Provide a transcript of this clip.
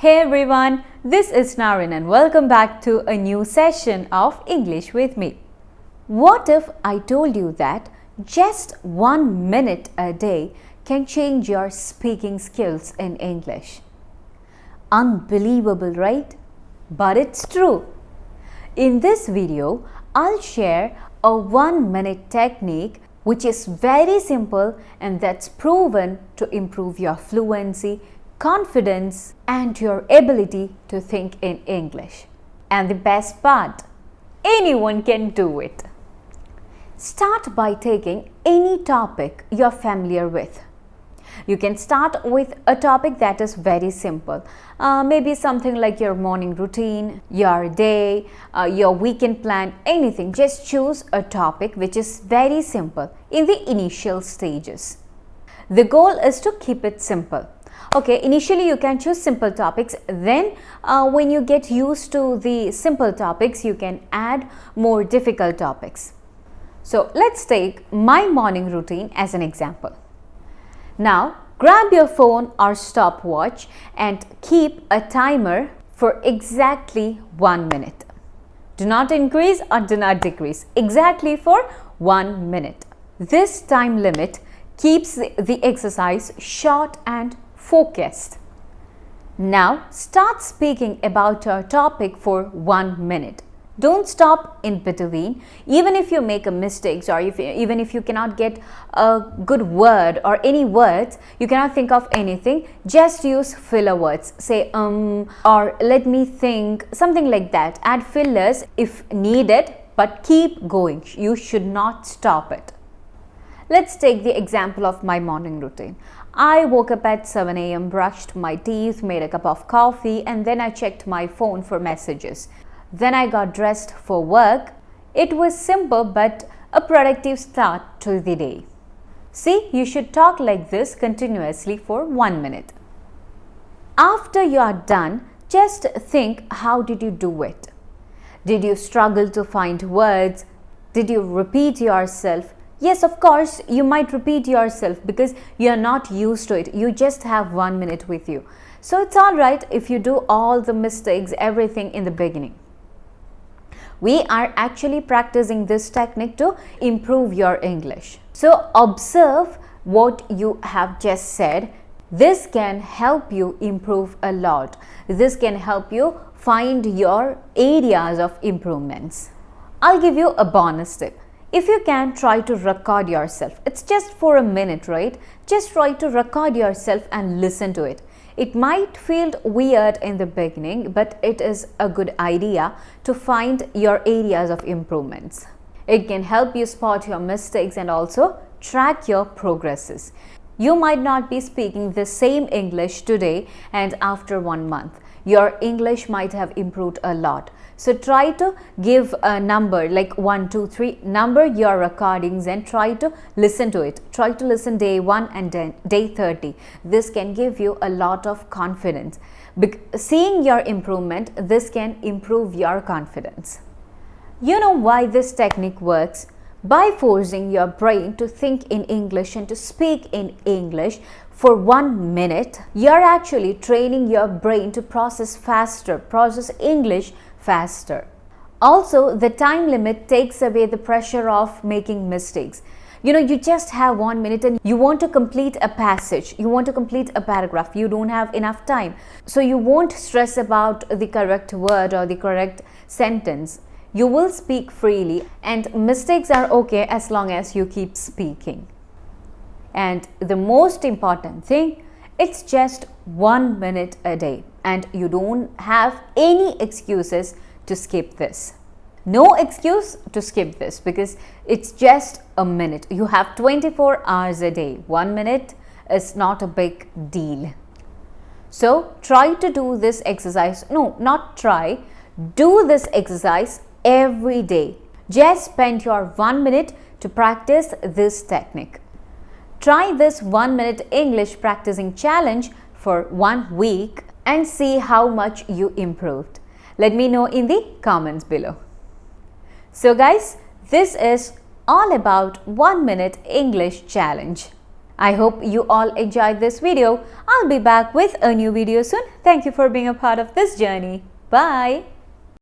Hey everyone, this is Naren and welcome back to a new session of English with me. What if I told you that just 1 minute a day can change your speaking skills in English? Unbelievable, right? But it's true. In this video, I'll share a 1 minute technique which is very simple and that's proven to improve your fluency, confidence and your ability to think in English. And the best part, anyone can do it. Start by taking any topic you're familiar with. You can start with a topic that is very simple. Maybe something like your morning routine, your day, your weekend plan, anything. Just choose a topic which is very simple in the initial stages. The goal is to keep it simple. Okay, initially you can choose simple topics, then when you get used to the simple topics, you can add more difficult topics. So let's take my morning routine as an example. Now grab your phone or stopwatch and keep a timer for exactly 1 minute. Do not increase or do not decrease, exactly for 1 minute. This time limit keeps the exercise short and focused. Now start speaking about your topic for 1 minute. Don't stop in between. Even if you make a mistake or even if you cannot get a good word or any words, you cannot think of anything, just use filler words. Say or let me think, something like that. Add fillers if needed, but keep going. You should not stop it. Let's take the example of my morning routine. I woke up at 7 a.m., brushed my teeth, made a cup of coffee, and then I checked my phone for messages. Then I got dressed for work. It was simple but a productive start to the day. See, you should talk like this continuously for 1 minute. After you are done, just think, how did you do it? Did you struggle to find words? Did you repeat yourself? Yes, of course, you might repeat yourself because you are not used to it. You just have 1 minute with you. So it's all right if you do all the mistakes, everything in the beginning. We are actually practicing this technique to improve your English. So observe what you have just said. This can help you improve a lot. This can help you find your areas of improvements. I'll give you a bonus tip. If you can, try to record yourself. It's just for a minute, right? Just try to record yourself and listen to it. It might feel weird in the beginning, but it is a good idea to find your areas of improvements. It can help you spot your mistakes and also track your progresses. You might not be speaking the same English today and after 1 month. Your English might have improved a lot. So try to give a number like 1, 2, 3, number your recordings and try to listen to it. Try to listen day 1 and day 30. This can give you a lot of confidence. Seeing your improvement, this can improve your confidence. You know why this technique works? By forcing your brain to think in English and to speak in English for 1 minute, you're actually training your brain to process faster, process English faster. Also, the time limit takes away the pressure of making mistakes. You just have 1 minute and you want to complete a passage, you want to complete a paragraph, you don't have enough time. So you won't stress about the correct word or the correct sentence. You will speak freely and mistakes are okay as long as you keep speaking. And the most important thing, it's just 1 minute a day and you don't have any excuses to skip this. No excuse to skip this because it's just a minute. You have 24 hours a day. 1 minute is not a big deal. So try to do this exercise. No, not try. Do this exercise every day. Just spend your 1 minute to practice this technique. Try this 1 minute English practicing challenge for 1 week and see how much you improved. Let me know in the comments below. So guys, this is all about 1 minute English challenge. I hope you all enjoyed this video. I'll be back with a new video soon. Thank you for being a part of this journey. Bye.